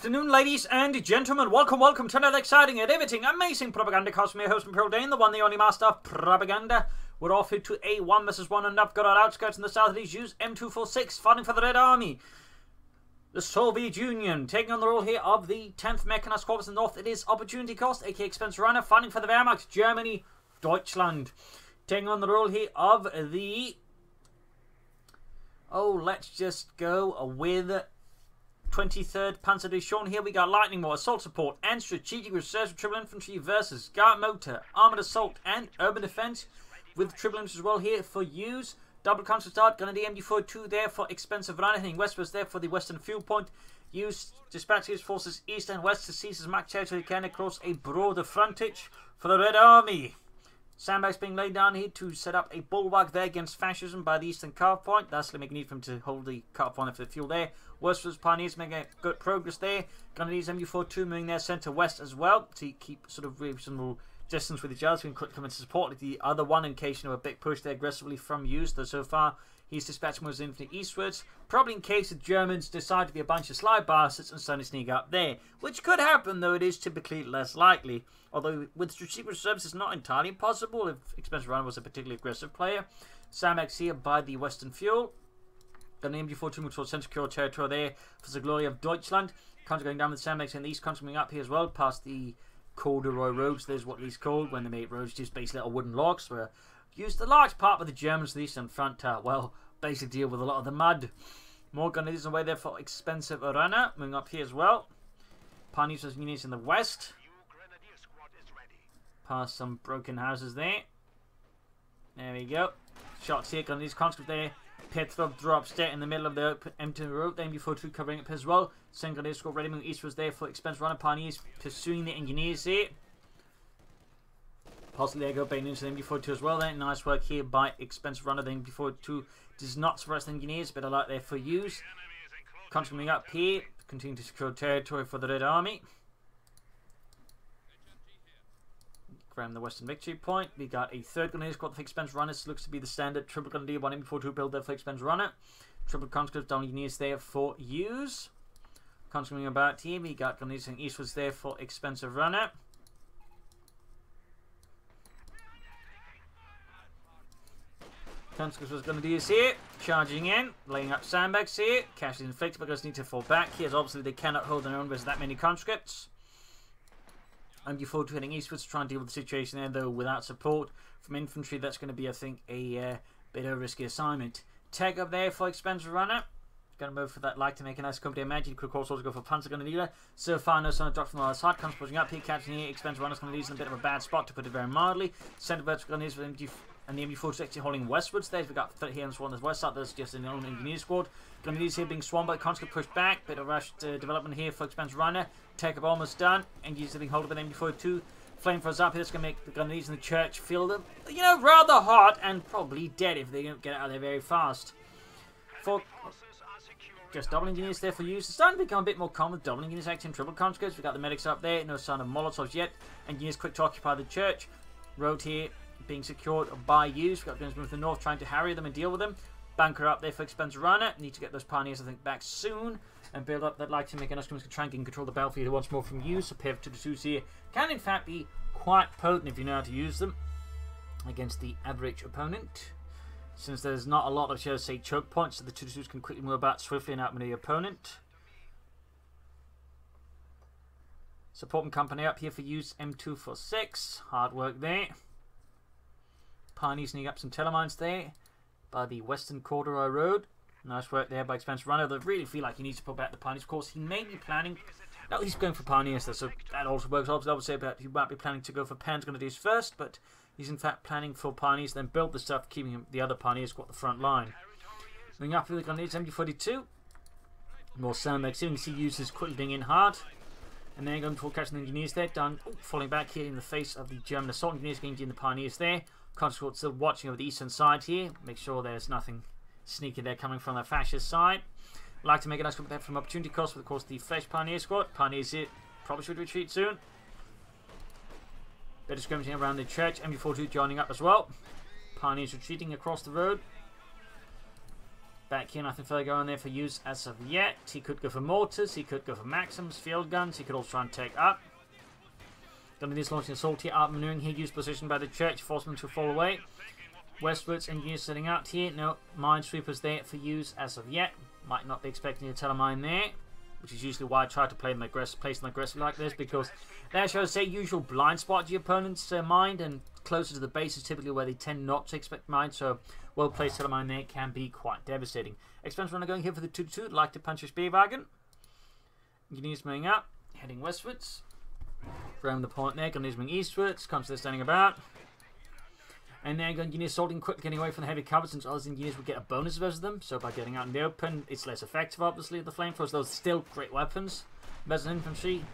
afternoon, ladies and gentlemen. Welcome to another exciting and riveting, amazing Propagandacast. I'm your host, Imperial Dane, the one, the only master of propaganda. We're off to a 1 vs 1 on Novgorod Outskirts in the south of these Use-M246, fighting for the Red Army. The Soviet Union, taking on the role here of the 10th Mechanized Corps in the north. It is Opportunity Cost, aka Expense Runner, fighting for the Wehrmacht, Germany, Deutschland. Taking on the role here of the... Oh, let's just go with 23rd Panzer Division. Here we got Lightning War, Assault Support, and Strategic Reserves with Triple Infantry versus Guard Motor, Armoured Assault, and Urban Defense with Triple Infantry as well here for use. Double Constant Start, Gunner MG42 there for Expensive Runner, heading westwards there for the Western Fuel Point. Use dispatch his forces east and west to seize as much territory they can across a broader frontage for the Red Army. Sandbags being laid down here to set up a bulwark there against fascism by the eastern cut point. That's going to make a need for him to hold the cut point for the fuel there. Westwards Pioneers making good progress there. Gunner MG42 moving their centre west as well to keep sort of reasonable distance with each other, so we can quickly come in to support the other one in case you know a big push there aggressively from Use. Though so far he's dispatching his infantry eastwards, probably in case the Germans decide to be a bunch of sly bastards and suddenly sneak up there, which could happen, though it is typically less likely. Although with strategic reserves it's not entirely impossible if Expensive Runner was a particularly aggressive player. Sandbags here by the Western Fuel. Got an MG42 moving towards secure territory there for the glory of Deutschland. Country going down with Sandbags and the east country coming up here as well past the corduroy roads. There's what these called when they made roads, just basically little wooden logs were used a large part of the Germans to the eastern front well, basically deal with a lot of the mud. More gunners away there for Expensive Runner, moving up here as well. Pioneers units in the west. Past some broken houses there. There we go. Shots here, gunners conscript there. Petrov drops there in the middle of the empty road. The MG42 covering up as well. Single Grenadier Squad ready moving eastwards there for Expensive Runner. Pioneers pursuing the engineers here. Possibly they go baiting into the MG42 as well there. Nice work here by Expensive Runner. The MG42 does not suppress the engineers, but a lot there for use. Coming up here, continue to secure territory for the Red Army. Grab the Western Victory Point. We got a 3rd Grenadier Squad for Expensive Runner. This looks to be the standard triple Grenadier 1 MG42 build there for Expensive Runner. Triple conscript down engineers there for use. Conscripting about here, we got Grenadiers and eastwards there for Expensive Runner. Conscripts was Grenadiers here, charging in, laying up sandbags here. Cash is inflicted because they need to fall back here, as obviously they cannot hold their own versus that many conscripts. MG42 heading eastwards to try and deal with the situation there, though without support from infantry. That's going to be, I think, a bit of a risky assignment. Tag up there for Expensive Runner. Going to move for that like to make a nice company. I imagine you could also go for Panzer Grenadier. So far, no sign of drop from the other side. Comes pushing up here, catching here. Expensive Runner's going to leave in a bit of a bad spot, to put it very mildly. Centre vertical Grenadiers with MG and the MG46 actually holding westwards there. We've got 30 here on the on the west side. There's just an own engineer squad. Grenadiers here being swarmed by conscript, pushed back. Bit of rushed development here for Expensive Runner. Take up almost done. Engineers getting hold of an MG42. Flamethrowers up here. That's going to make the Grenadiers in the church feel them, you know, rather hot and probably dead if they don't get out of there very fast. For just double engineers there for use. It's starting to become a bit more common with double engineers acting triple conscripts. We've got the medics up there. No sign of Molotovs yet. Engineers quick to occupy the church. Road here being secured by use. We've got guns moving to the north trying to harry them and deal with them. Bunker up there for Expensive Runner. Need to get those pioneers, I think, back soon and build up that like to make enough to try and control the battlefield once more from use. A pivot to the twos here can in fact be quite potent if you know how to use them against the average opponent. Since there's not a lot of, shall I say, choke points, so the 2-2s can quickly move about swiftly and outmaneuver the opponent. Support and company up here for Use-M246. Hard work there. Pioneers sneak up some telemines there by the Western Corduroy Road. Nice work there by Expensive Runner. They really feel like he needs to pull back the Pioneers. Of course, he may be planning... No, he's going for Pioneers, though, so that also works. Obviously, I would say that he might be planning to go for Panzer Grenadiers first, but he's in fact planning for Pioneers, then build the stuff, keeping the other Pioneers got the front line. Moving up with the Grenadiers, MG42. More sandbags here. You can see uses quickly being in hard. And then going for catching the engineers there. Done. Oh, falling back here in the face of the German assault engineers, engaging the Pioneers there. Conscript still watching over the eastern side here. Make sure there's nothing sneaky there coming from the fascist side. Like to make a nice compare from Opportunity Cost, but of course the Fresh Pioneer Squad. Pioneers here probably should retreat soon. Bit of skirmishing around the church. MG42 joining up as well. Pioneers retreating across the road. Back here, nothing further going there for use as of yet. He could go for mortars, he could go for maxims, field guns, he could also try and take up. Then he's launching assault here, out maneuvering here, used position by the church, force them to fall away. Westwards, engineers setting out here. No minesweepers there for use as of yet. Might not be expecting a telemine there, which is usually why I try to play them aggressive like this, because that shows, say, usual blind spot your opponent's mind, and closer to the base is typically where they tend not to expect mine, so well-placed telemine there can be quite devastating. Expense runner going here for the 2-2, like to punch his B-wagon. Engineers moving up, heading westwards. Round the point there, engineers moving eastwards, constantly standing about. And then engineers assaulting quickly, getting away from the heavy cover, since other engineers will get a bonus versus them. So by getting out in the open, it's less effective, obviously, the flamethrowers. Those are still great weapons. Versus infantry.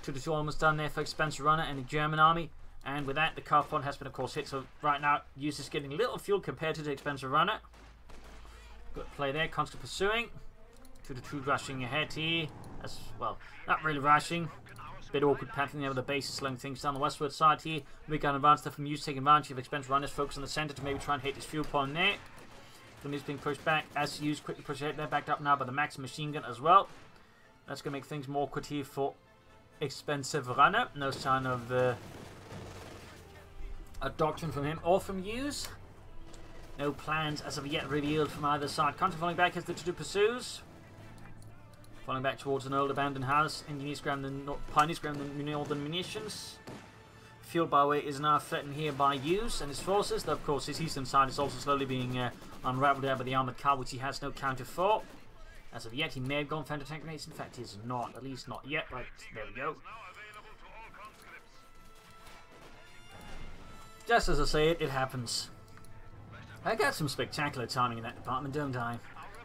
2-2 almost done there for Expense Runner and the German army. And with that, the car front has been, of course, hit. So right now, Use is getting little fuel compared to the Expensive Runner. Good play there, constant pursuing. 2-2 rushing ahead here. As well, not really rushing. Bit awkward pathing there with the base, slowing things down the westward side here. We got an advance there from Use, taking advantage of Expense Runners, focus on the centre to maybe try and hit this fuel point there. Then he's being pushed back as Use quickly pushes ahead there, backed up now by the Max machine gun as well. That's going to make things more awkward here for Expensive Runner. No sign of a doctrine from him or from Use. No plans as of yet revealed from either side. Contra falling back as the 2 pursues. Falling back towards an old abandoned house. Engineers grab the pioneers grab the northern munitions. Fuel byway is now threatened here by Use and his forces. Though of course his eastern side is also slowly being unraveled there by the armoured car, which he has no counter for. As of yet, he may have gone for anti-tank grenades. In fact, he is not. At least not yet. Right, there we go. Just as I say it, it happens. I got some spectacular timing in that department, don't I?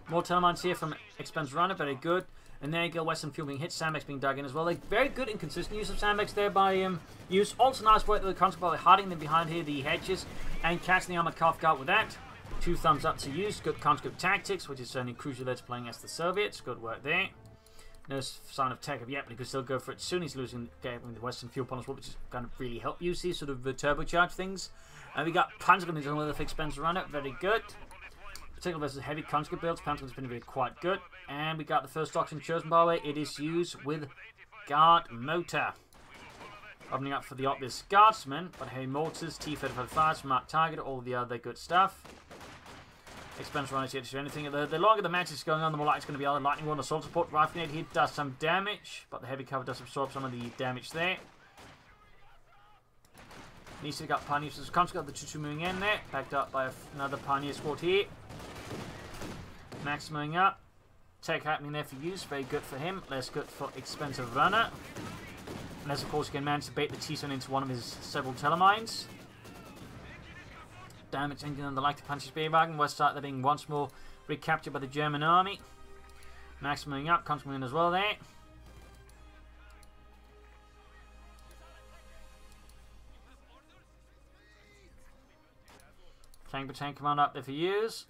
More telemines here from Expense Runner, very good. And there you go, Western fuel being hit, sandbags being dug in as well. Like, very good and consistent use of sandbags there by Use. Also nice work with the concept by hiding them behind here, the hedges, and catching the armoured car guard with that. 2 thumbs up to Use. Good conscript tactics, which is certainly crucial there to playing as the Soviets. Good work there. No sign of tech yet, but he could still go for it soon. He's losing the Western fuel point as well, which is going to really help Use these sort of turbocharge things. And we got Panzer Gun with the Expense Runner, very good. Particularly versus heavy conscript builds, Panzer has been really quite good. And we got the first doctrine chosen by the way. It is used with guard motor. Opening up for the obvious guardsmen, but heavy mortars, T-35s, mark target, all the other good stuff. Expense Runners yet to do anything. The longer the match is going on, the more likely it's going to be other lightning one assault support. Rifle grenade here does some damage, but the heavy cover does absorb some of the damage there. Needs to got Pioneers as conscript, got the 2-2 moving in there, backed up by another Pioneer squad here. Max moving up. Tech happening there for Use, very good for him, less good for Expensive Runner. Unless of course he can manage to bait the T-Zone into one of his several telemines. Damage engine on the like to punch his B-wagon. West side they're being once more recaptured by the German army. Max moving up, comes moving as well there. Tank per tank command up there for Use.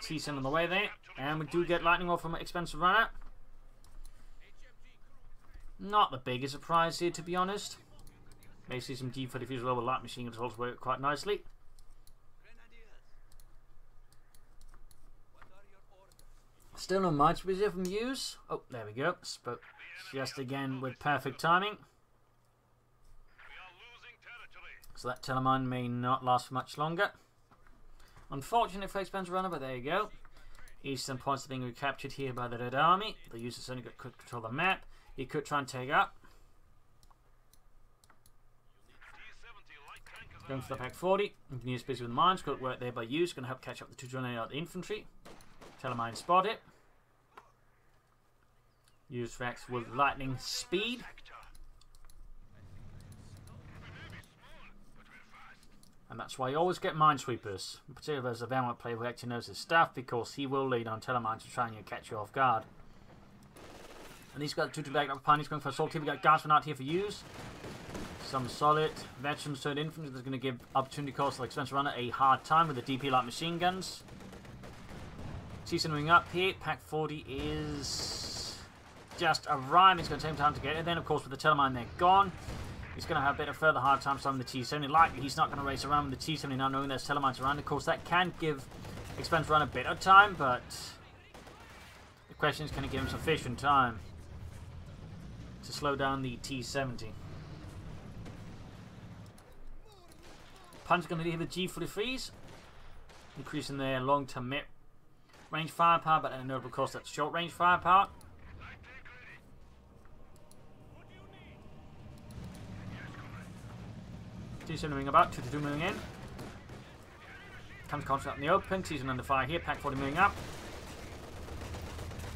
T-Zone on the way there. And we do get lightning off from Expensive Runner. Not the biggest surprise here, to be honest. May see some G-45s as well with light machine guns also work quite nicely. Still no much visible from Use. Oh, there we go. Spoke just again with perfect timing. So that telemine may not last for much longer. Unfortunate for Expensive Runner, but there you go. Eastern points are being recaptured here by the Red Army. The Use has only got could control the map. He could try and take up. Going for the Pack 40. Engineers busy with the mines. Good work there by Use. Going to help catch up the 228 infantry. Telemine spot it. Use reacts with lightning speed. And that's why you always get minesweepers, particularly as a Vanward player who actually knows his stuff, because he will lead on telemines to try and catch you off guard. And he's got the 2-2 back up Pioneers going for assault here. We got guardsmen out here for Use. Some solid veterans turned infantry that's going to give opportunity cost like Expensive Runner a hard time with the DP light machine guns. T-Zone moving up here. Pack 40 is just arriving. It's going to take him time to get it. Then, of course, with the telemine, they're gone. He's going to have a bit of further hard time starting the T-70. Likely he's not going to race around with the T-70 now knowing there's telemines around. Of course, that can give Expense run a bit of time, but the question is, can it give him sufficient time to slow down the T-70? Punch going to leave the G43s, increasing their long-term mid-range firepower, but at a notable cost, that's short-range firepower. T-70 moving about, 2-2 moving in. Comes contract in the open, T-70 under fire here, Pack 40 moving up.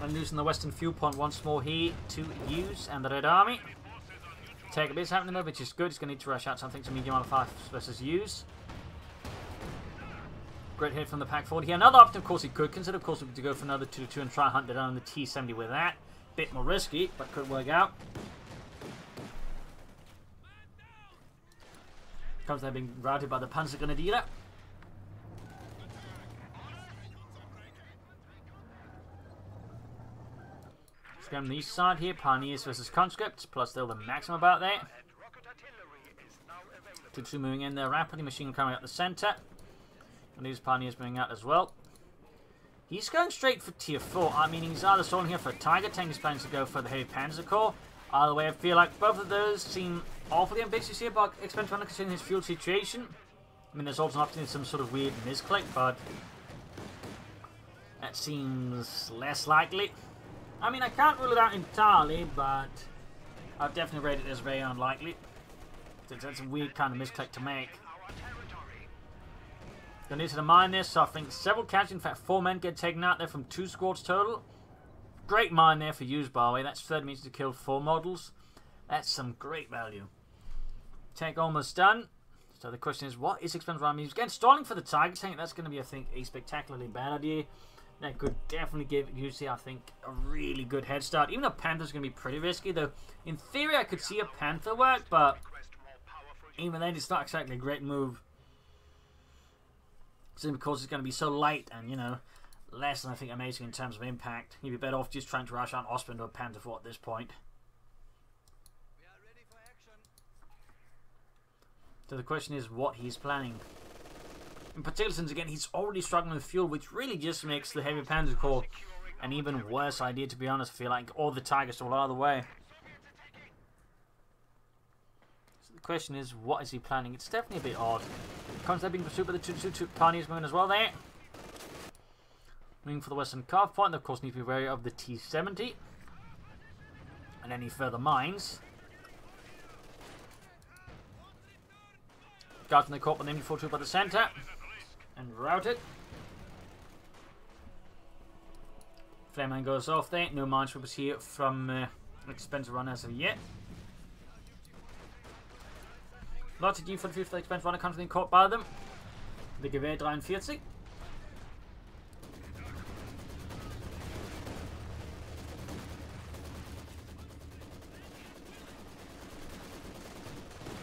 And losing the western fuel point once more here to Use and the Red Army. Take a bit happening though, which is good. He's going to need to rush out something to medium Alpha 5 versus Use. Great hit from the Pack 40 here. Another option, of course, he could consider, of course, to go for another 2-2 and try hunt down the T-70 with that. Bit more risky, but could work out. Comes there being routed by the Panzergrenadier. On the east side here, Pioneers versus Conscripts, plus still the maximum about there. 2-2 moving in there rapidly, machine coming out the centre. And these Pioneers moving out as well. He's going straight for tier 4. I mean, he's either stalling here for a Tiger Tank, he's planning to go for the Heavy Panzer Corps. Either way, I feel like both of those seem awfully ambitious here, but Expense Runner considering his fuel situation. I mean, there's also an opportunity some sort of weird misclick, but that seems less likely. I mean, I can't rule it out entirely, but I'd definitely rate it as very unlikely. That's a weird kind of misclick to make. Going into the mine there, suffering several casualties. In fact, 4 men get taken out there from 2 squads total. Great mine there for Use, by the way. That's 30 meters to kill 4 models. That's some great value. Tank almost done. So the question is, what is Expense Runner? Again, stalling for the Tiger Tank. That's going to be, I think, a spectacularly bad idea. That could definitely give UC, I think, a really good head start. Even though Panther's going to be pretty risky, though. In theory, I could see a Panther work, but even then, it's not exactly a great move. Simply because it's going to be so light and, you know, less than, I think, amazing in terms of impact. You'd be better off just trying to rush out Osprey into a Panther fort at this point. We are ready for action. So the question is what he's planning. In particular, since again, he's already struggling with fuel, which really just makes the Heavy Panzer Corps an even worse idea, to be honest, I feel like. Or the Tigers all out of the way. So the question is, what is he planning? It's definitely a bit odd. Concept being pursued by the 2-2 Pioneers moving as well there. Moving for the western carve point, they of course need to be wary of the T-70. And any further mines. Guards in the corp with the MD-42 by the centre. And routed. Flameline goes off there. No minesweepers here from Expense Runner as of yet. Lots of G45 for the Expense Runner comes in caught by them. The Gewehr 43.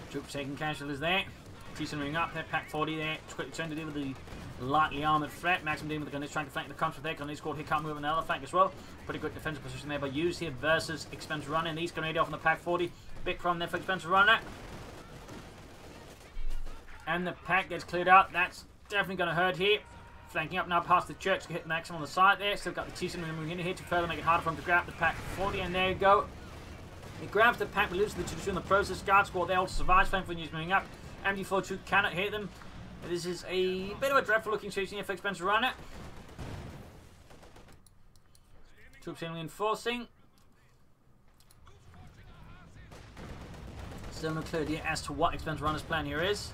Troops taking casualties there. T-70 moving up there, Pack 40 there. Quickly trying to deal with the lightly armoured threat. Maximum dealing with the gun is trying to flank the Conscript there. Grenadier squad here can't move on the other flank as well. Pretty good defensive position there by Use here versus Expense Runner. And these Grenadier off on the Pack 40. Big problem there for Expense Runner. And the Pack gets cleared out. That's definitely going to hurt here. Flanking up now past the church to hit Maxim on the side there. Still got the T-70 moving in here to further make it harder for him to grab the Pack 40. And there you go. He grabs the Pack, but loses the 2-2 in the process. Guard squad there also survives. Flank for Use moving up. MD-42 cannot hit them. This is a bit of a dreadful looking situation here for Expense Runner. Troops reinforcing. Still no clear idea as to what Expense Runner's plan here is.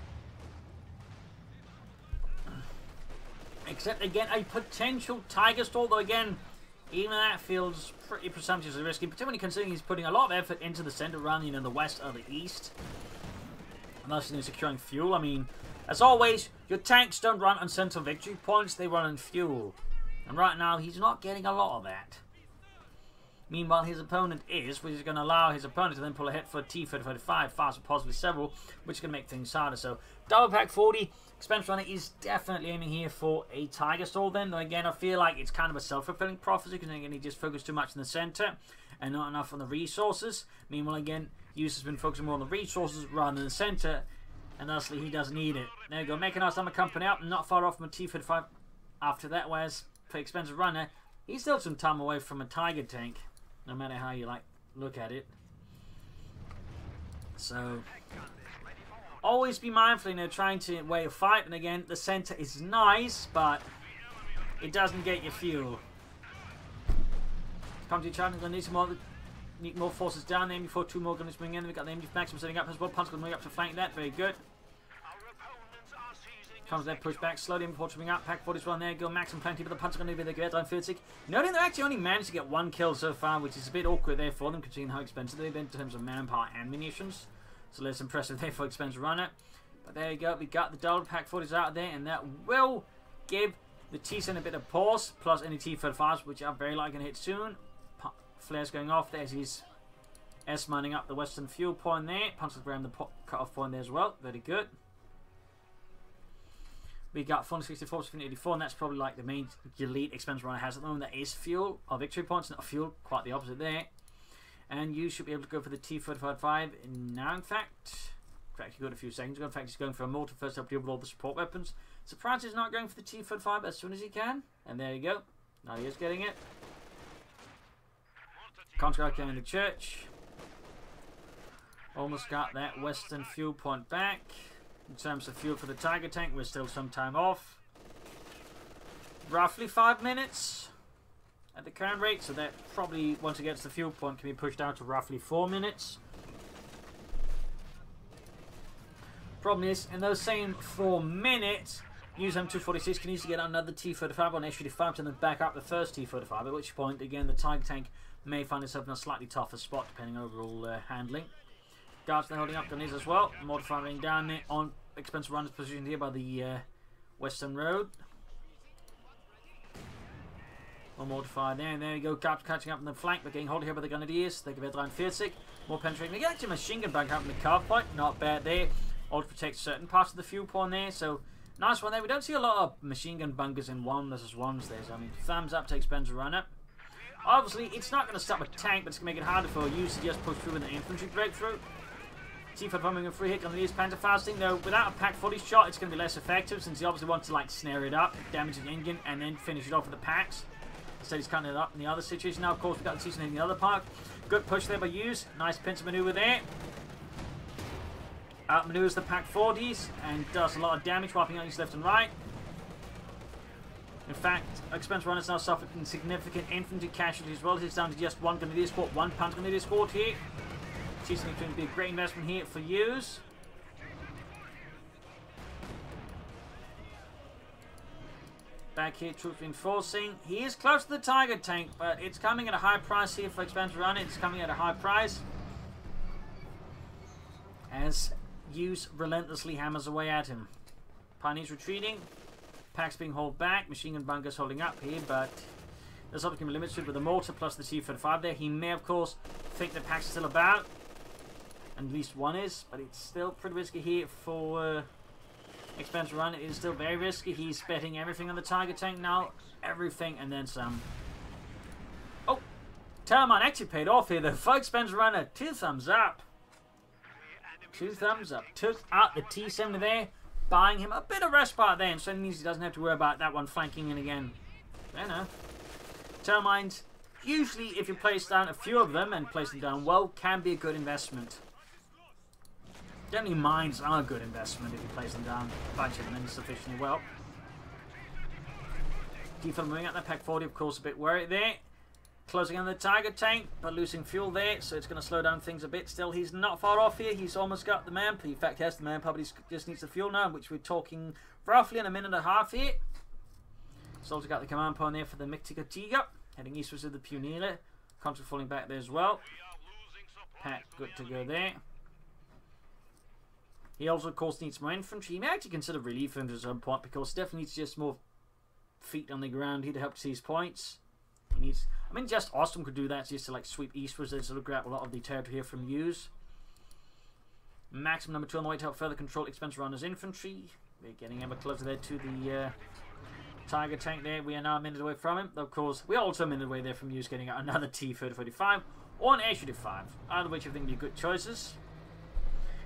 Except again a potential Tiger stall, though again, even that feels pretty presumptuously risky, particularly considering he's putting a lot of effort into the centre rather than the west or the east. Unless he's securing fuel. I mean, as always, your tanks don't run on central victory points, they run on fuel. And right now, he's not getting a lot of that. Meanwhile, his opponent is, which is going to allow his opponent to then pull ahead for a T-35, faster, possibly several, which is going to make things harder. So, double Pack 40, Expense Runner is definitely aiming here for a Tiger stall then. Though again, I feel like it's kind of a self-fulfilling prophecy, because again, he just focused too much in the centre and not enough on the resources. Meanwhile, again, Use has been focusing more on the resources rather than the centre, and thusly he doesn't need it. There you go, making our summer company up, not far off from a T-35 after that, whereas for expensive runner, he's still some time away from a Tiger tank, no matter how you like look at it. So always be mindful, you know, trying to weigh a fight. And again, the center is nice, but it doesn't get your fuel. Come to your challenge, gonna need more forces down there before 2 more gunners bring in. We've got the MG maximum setting up as well. Punch going up to flank that, very good. Comes there, push back slowly before trimming up. Pack 41 there, go maximum plenty, but the punch are going to be the great 40. Noting they're actually only managed to get 1 kill so far, which is a bit awkward there for them, considering how expensive they've been in terms of manpower and munitions. So less impressive there for expensive runner. But there you go, we got the double Pack 40s out there, and that will give the T-Sen a bit of pause, plus any T-35s, which are very likely going to hit soon. Flares going off there as he's S-mining up the western fuel point there. Punches around the cut-off point there as well, very good. We got 464, 84, and that's probably like the main elite expensive runner has at the moment. That is fuel, or victory points, not fuel, quite the opposite there. And you should be able to go for the T-35 now, in fact. In fact, you got a few seconds ago. In fact, he's going for a mortar first to help deal with all the support weapons. Surprised he's not going for the T-35 as soon as he can. And there you go. Now he is getting it. Contract in the church. Almost got that western fuel point back. In terms of fuel for the Tiger tank, we're still some time off. Roughly 5 minutes at the current rate, so that probably, once it gets to the fuel point, can be pushed out to roughly 4 minutes. Problem is, in those same 4 minutes, Use-M246 can easily get another T-35 on SU-5 to then back up the first T-35, at which point, again, the Tiger tank may find itself in a slightly tougher spot, depending on overall handling. Guards they're holding up gunners as well. Mortifying down there on expensive runners positioned here by the western road. One mortifier there, and there you go. Guards catching up in the flank, but getting hold here by the Grenadiers. They give it around 40. More penetrating. They get actually a machine gun back up in the carve point. Not bad there. All to protect certain parts of the fuel point there. So nice one there. We don't see a lot of machine gun bunkers in 1v1s there. So I mean, thumbs up to expensive runner. Obviously, it's not going to stop a tank, but it's going to make it harder for you to just push through with an infantry breakthrough. T-5 bombing a free hit on the East Panther fasting, though without a Pack 40 shot, it's going to be less effective since he obviously wants to like snare it up, damage the engine, and then finish it off with the packs. Instead, he's cutting it up in the other situation. Now, of course, we've got the T-Sen in the other part. Good push there by Use. Nice pincer maneuver there. Outmaneuvers the Pack 40s and does a lot of damage, wiping out his left and right. In fact, expensive runners now suffering significant infantry casualties as well. It's down to just 1 Grenadier squad, 1 Panther Grenadier squad here. T-Sen is going to be a great investment here for Use. Back here, troops reinforcing. He is close to the Tiger tank, but it's coming at a high price here for expensive runner. It's coming at a high price as Use relentlessly hammers away at him. Pioneers retreating. Packs being held back. Machine gun bunkers holding up here, but there's obviously going to be limited with the mortar plus the T-35 there. He may, of course, think that Packs is still about. And at least one is, but it's still pretty risky here for expensive runner. It is still very risky. He's betting everything on the Tiger tank now. Everything and then some. Oh! Termine actually paid off here though. For expensive runner, 2 thumbs up. 2 thumbs up. Took out the T-70 there, buying him a bit of respite there, and so it means he doesn't have to worry about that one flanking in again. I know. Termines, usually if you place down a few of them and place them down well, can be a good investment. Generally, mines are a good investment if you place them down, budget them sufficiently well. Default moving out that Pack 40, of course, a bit worried there. Closing on the Tiger tank, but losing fuel there, so it's going to slow down things a bit. Still, he's not far off here. He's almost got the man. In fact, he has the man, probably just needs the fuel now, which we're talking roughly in a minute and a half here. He's also got the command point there for the Mictica Tiger, heading eastwards with the Pioneer. Contra falling back there as well. Pack good to go there. He also, of course, needs more infantry. He may actually consider relief infantry at some point because he definitely needs just more feet on the ground here to help seize points. He needs, I mean, just Austin could do that just to like sweep eastwards and sort of grab a lot of the territory here from Use. Maximum number 2 on the way to help further control expensive runners infantry. We're getting ever closer there to the Tiger tank there. We are now a minute away from him. Of course, we are also a minute away there from Use getting another T-3045 or an SU-5, either of which I think would be good choices.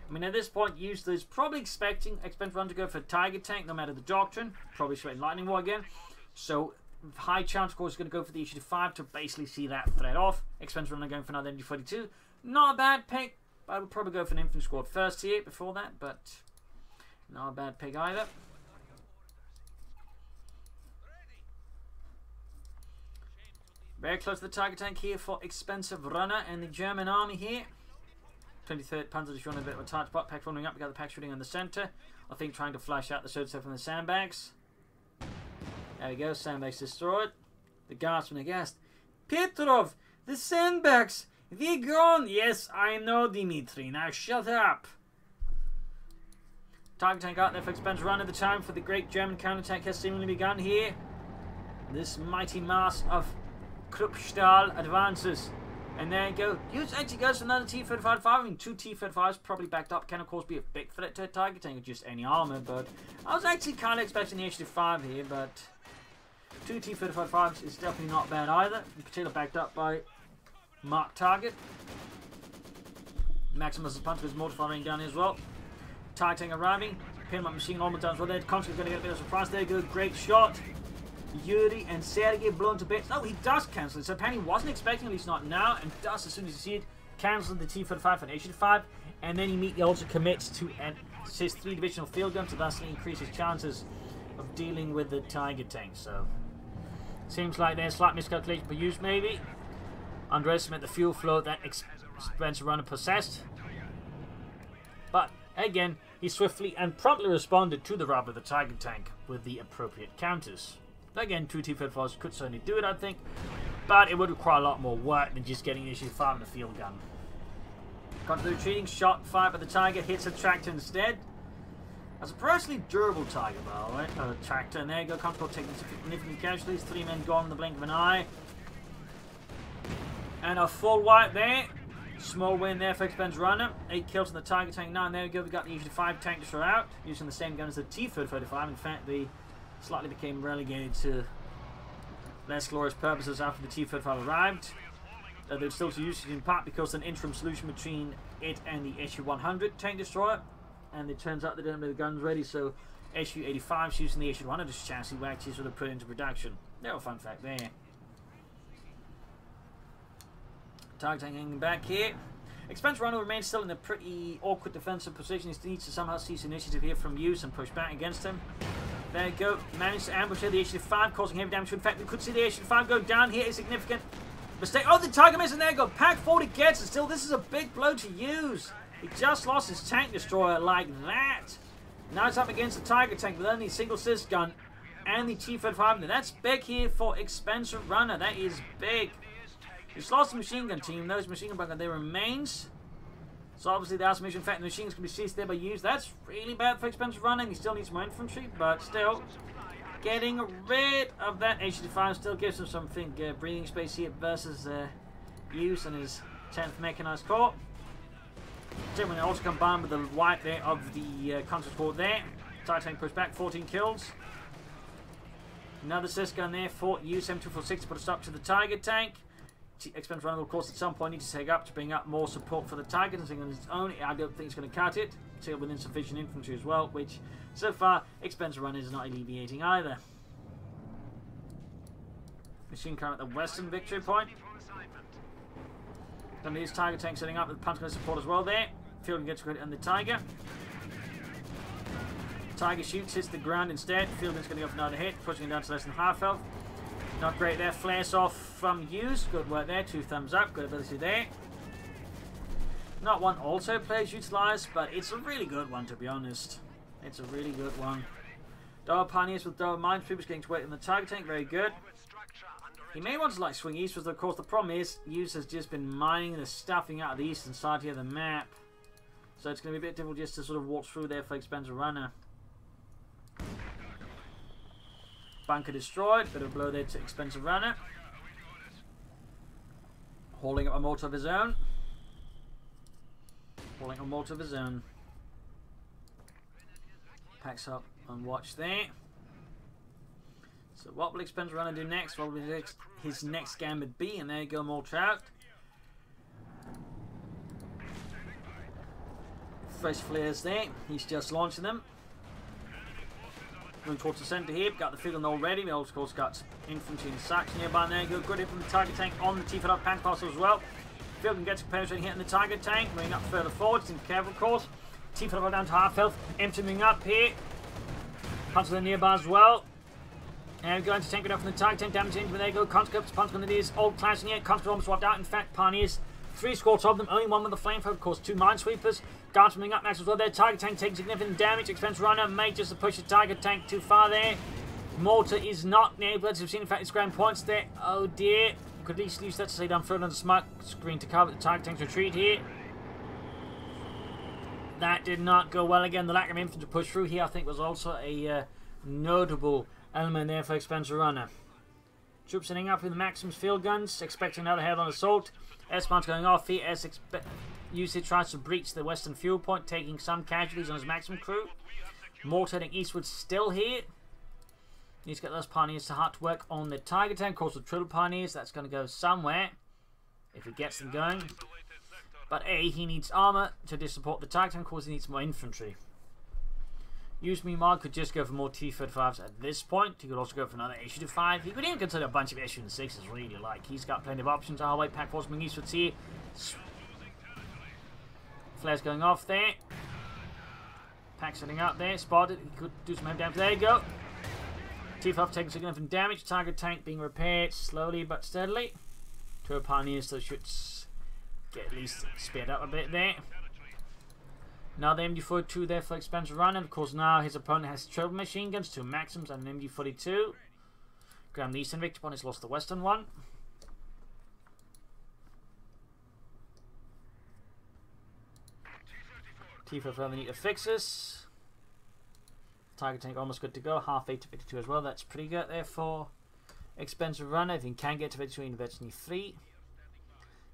I mean, at this point, Use is probably expecting expensive run to go for Tiger tank, no matter the doctrine. Probably straight Lightning War again. So high chance, of course, is going to go for the HU5 to basically see that threat off. Expensive runner going for another MG42. Not a bad pick. I would probably go for an infantry squad first here before that, but not a bad pick either. Very close to the target tank here for expensive runner and the German army here. 23rd Panzer is showing a bit of a tight spot. Pack following up. We got the pack shooting on the centre. I think trying to flash out the Use-M246 from the sandbags. There we go. Sandbags destroyed. The guardsmen are gassed. Petrov, the sandbags, they're gone. Yes, I know, Dimitri. Now shut up. Target tank out there for expensive runner. The time for the great German counterattack has seemingly begun here. This mighty mass of Kruppstahl advances. And there you go. Use actually goes for another T-35. I mean, 2 T-35s probably backed up. Can, of course, be a big threat to a target tank or just any armor. But I was actually kind of expecting the HT5 here. But 2 T-35s is definitely not bad either. In particular, backed up by Mark Target. Maximus' punch with mortar firing down here as well. Target tank arriving. Pin him up machine gun down as well. There, Konski's going to get a bit of a surprise. There you go. Great shot. Yuri and Sergei blown to bits. Oh, he does cancel it. So apparently wasn't expecting, at least not now, and does as soon as you see it. Cancel the T-35 and HT5, and then he immediately also commits to an his 3 divisional field gun to thusly increase his chances of dealing with the Tiger tank. So seems like there's slight miscalculation per use maybe. Underestimate the fuel flow that expensive runner possessed. But again, he swiftly and promptly responded to the rob of the Tiger tank with the appropriate counters. Again, 2 T-35s could certainly do it, I think, but it would require a lot more work than just getting the HU5 and a field gun. Got the retreating shot fired by the Tiger, hits a tractor instead. A surprisingly durable Tiger, by the way. Tractor, and there you go. Control taking significant casualties. 3 men gone in the blink of an eye. And a full wipe there. Small win there for expensive runner. 8 kills on the Tiger tank now, and there we go. We got the HU5 tank to throw out, using the same gun as the T-35. In fact, the slightly became relegated to less glorious purposes after the T-35 arrived. They're still to use it in part because an interim solution between it and the SU-100 tank destroyer, and it turns out they don't have the guns ready, so SU-85's using the SU-100 chassis were actually sort of put into production. Little fun fact there. Target tank hanging back here. Expensive runner remains still in a pretty awkward defensive position. He needs to somehow seize initiative here from use and push back against him. There you go. Managed to ambush here the HU5, causing heavy damage. In fact, we could see the HU5 go down here. A significant mistake. Oh, the Tiger missing. There you go. Pack 40 gets it. Still, this is a big blow to use. He just lost his tank destroyer like that. Now it's up against the Tiger tank with only a single assist gun and the T-35. That's big here for expensive runner. That is big. He's lost the machine gun team. Those machine gun bunker there remains. So obviously the awesome mission, in fact, the machines can be seized there by use. That's really bad for expensive running. He still needs more infantry, but still getting rid of that HU5 still gives him something breathing space here versus use and his 10th Mechanized Corps. When they also combined with the wipe there of the Contra Corps there. Tiger tank pushed back, 14 kills. Another assist gun there for Use-M246 to put a stop to the Tiger tank. Expensive runner will, of course, at some point need to take up to bring up more support for the Tiger. And on its own, I don't think it's going to cut it. Still with insufficient infantry as well, which so far expensive runner is not alleviating either. Machine gun at the western victory point. Then these Tiger tanks setting up with punch gun support as well there. Fielding gets credit on the Tiger. Tiger shoots, hits the ground instead. Fielding's going to go for another hit, pushing it down to less than half health. Not great there. Flares off from use. Good work there. 2 thumbs up. Good ability there. Not one also players utilized, but it's a really good one, to be honest. It's a really good one. Double pioneers with double mines. Troopers getting to wait in the Tiger tank. Very good. He may want to like swing eastwards. Of course, the problem is use has just been mining the stuffing out of the eastern side here of the map. So it's going to be a bit difficult just to sort of walk through there for expensive runner. Bunker destroyed, bit of a blow there to expensive runner. Hauling up a mortar of his own. Hauling up a mortar of his own. Packs up on watch there. So what will expensive runner do next? What will his next gambit be? And there you go, mortar out. Fresh flares there. He's just launching them. Going towards the centre here, got the field already. We also, of course, got infantry and sacks nearby there. Good hit from the target tank on the T-55 tank parcel as well. Field can get to penetrating hitting the target tank. Moving up further forward, it's careful, of course. T-55 down to half health. Emptying up here. Punch nearby as well. And going to tank it up from the target tank, damage into there you go. Conscripts, punch on these old clashing here. Conscripts almost swapped out. In fact, Pioneers, 3 squads of them, only one with a flamethrower, of course, 2 minesweepers. Guards moving up next as well. Their target tank taking significant damage. Expense runner may just push the target tank too far there. Mortar is not able to have seen, in fact, its ground points there. Oh dear. Could at least use that to stay down further on the smoke screen to cover the target tank's retreat here. That did not go well again. The lack of infantry to push through here, I think, was also a notable element there for Expensive Runner. Troops sitting up with the Maxims field guns, expecting another head-on assault. S-Bombs going off here as Usage tries to breach the western fuel point, taking some casualties on his Maxim crew. Mortar heading eastward still here. Needs to get those Pioneers to hard to work on the target tank. Of course, with Triple Pioneers, that's going to go somewhere if he gets them going. But A, he needs armor to support the target tank. Of course, he needs more infantry. Use-Me Mod could just go for more T-35s at this point. He could also go for another Issue-5. He could even consider a bunch of Issue-6s, really. Like, he's got plenty of options. Our white pack force moving eastwards here. Flares going off there. Pack setting up there. Spotted. He could do some heavy damage. There you go. T-5 taking significant damage. Target tank being repaired slowly but steadily. 2 Pioneers, so should get at least sped up a bit there. Now the MG42 there for Expensive Run, and of course now his opponent has triple machine guns, 2 Maxims and an MG42. Graham the eastern victory point has lost the western one. T-55 need to fix this. Target tank almost good to go, half 8 to 52 as well. That's pretty good there for Expensive Runner. If he can get to 52 in virtually 3.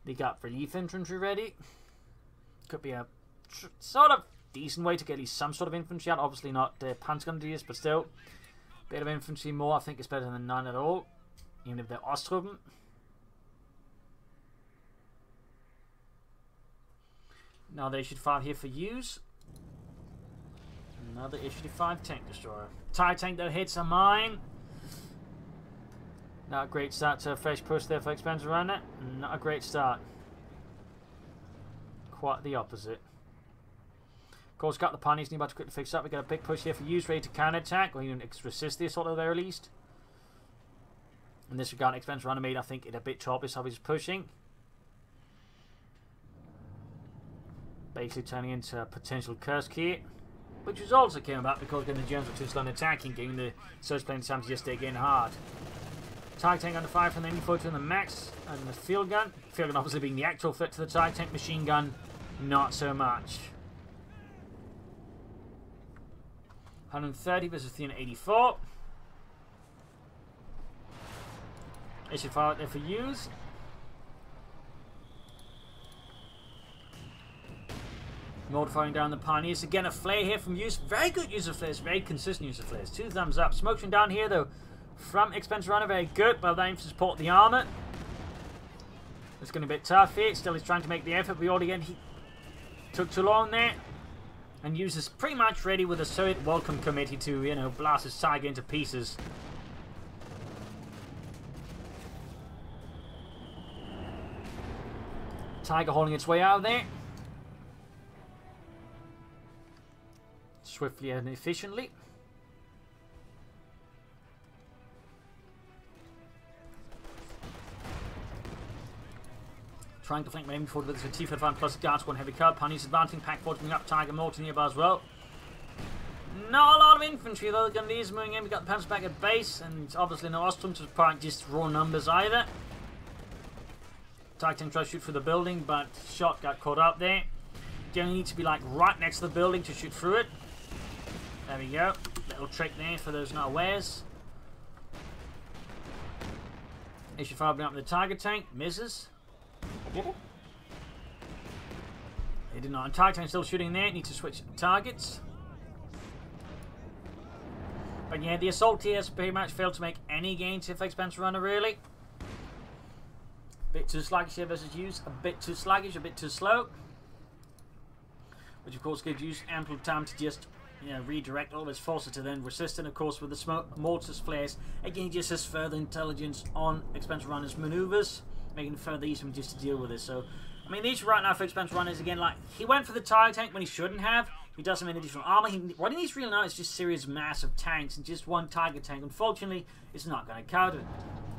They got relief infantry ready. Could be a sort of decent way to get at least some sort of infantry out. Obviously not Panzergrenadiers, but still. Bit of infantry more, I think, is better than none at all. Even if they're Ostruben. Now the Issue-5 here for use. Another Issue-5 tank destroyer. TIE tank that hits a mine. Not a great start to a fresh push there for Expensive Runner. Not a great start. Quite the opposite. Of course, got the Pioneers nearby to quickly fix up. We got a big push here for use, ready to counter-attack, or even resist the assault at the very least. In this regard, Expensive Runner made, I think, it a bit too obvious how he's pushing. Basically turning into a potential curse key, which was also came about because the Germans were too slow in attacking, giving the Surge plane time to just dig in hard. Target tank under fire from the MG42 and the Max, and the field gun. Field gun obviously being the actual threat to the target tank. Machine gun, not so much. 130 versus 384. Issue-5 out there for use. Mortar firing down the Pioneers. Again, a flare here from use. Very good use of flares. Very consistent use of flares. 2 thumbs up. Smoking down here, though, from Expensive Runner. Very good. But that aims to support the armor. It's going to be a bit tough here. Still, he's trying to make the effort. But again, he took too long there. And uses pretty much ready with a Soviet welcome committee to, you know, blast his tiger into pieces. Tiger holding its way out of there. Swiftly and efficiently. Trying to flank my aiming forward with the T-55 plus Guard Squad heavy card. Pioneers advancing, pack forging up, Tiger Mortar nearby as well. Not a lot of infantry though. The Grenadiers moving in. We got the Panzers back at base, and obviously no Ostrom to probably just raw numbers either. Tiger tank tries to shoot through the building, but shot got caught up there. You only need to be like right next to the building to shoot through it. There we go. Little trick there for those not awares. Issue-5 up with the target tank. Misses. They did not. And target tank still shooting there. Need to switch targets. But yeah, the assault here has pretty much failed to make any gains if Expensive Runner, really. Bit too sluggish here versus use. A bit too sluggish, a bit too slow. Which of course gives use ample time to just redirect all of his forces to then resist, and of course with the smoke mortars flares, again just has further intelligence on expensive runners' maneuvers, making it further easier just to deal with it. So I mean, the issue right now for expensive runners, again, like, he went for the target tank when he shouldn't have. He does some additional armor. What he needs really now is just serious massive tanks, and just one target tank, unfortunately, is not going to cut it.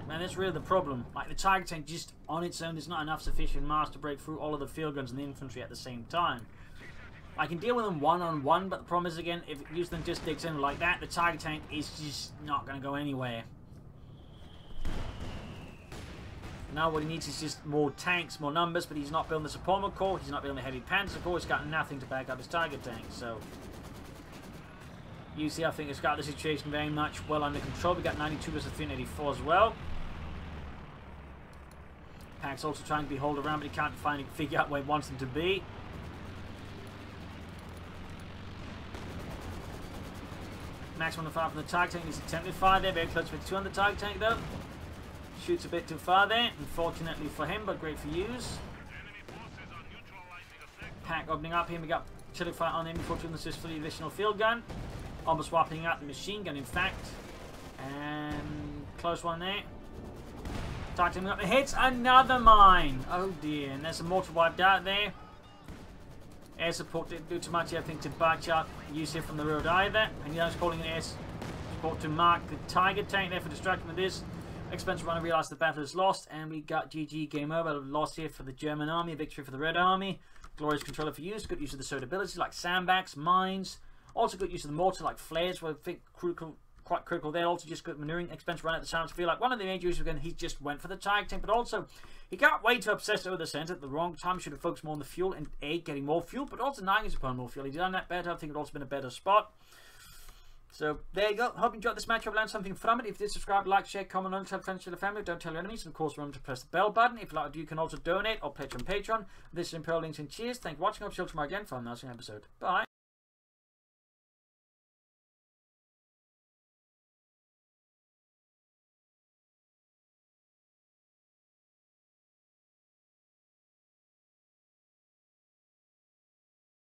Man, that's really the problem. Like, the target tank just on its own is not enough sufficient mass to break through all of the field guns and the infantry at the same time. I can deal with them one-on-one, but the problem is, again, if Use-M just digs in like that, the target tank is just not going to go anywhere. Now what he needs is just more tanks, more numbers, but he's not building the support corps, he's not building the heavy panzer corps, he's got nothing to back up his target tank, so... You see, I think it's got the situation very much well under control. We got 92 versus 384 as well. Pack's also trying to be hauled around, but he can't figure out where he wants them to be. Maximum fire from the target tank is attempted fire there, very close to 2 on the target tank though. Shoots a bit too far there, unfortunately for him, but great for Use. Pack opening up here, we got artillery fire on the M246 for the additional field gun. Almost swapping out the machine gun, in fact. And close one there. Targeting up the hits, another mine! Oh dear, and there's a mortar wiped out there. Air support didn't do too much, I think, to batch up Use here from the road either. And he's calling in air support to mark the Tiger tank there for distracting with this. Expensive runner realised the battle is lost, and we got GG, game over. Loss here for the German army, victory for the Red army. Glorious controller for Use, good use of the sword abilities like sandbags, mines. Also good use of the mortar like flares, were I think quite critical there. Also just good maneuvering. Expensive runner at the time to feel like one of the major issues again, he just went for the Tiger tank, but also he got way too obsessed over the centre at the wrong time. Should have focused more on the fuel and getting more fuel, but also denying his opponent more fuel. He done that better. I think it would also been a better spot. So there you go. Hope you enjoyed this match. I've learned something from it. If you did, subscribe, like, share, comment, and tell friends to the family. Don't tell your enemies. And of course, remember to press the bell button. If you like, you can also donate or pledge on Patreon. This is Imperial Links and cheers. Thank you for watching. I'll see you tomorrow again for another episode. Bye.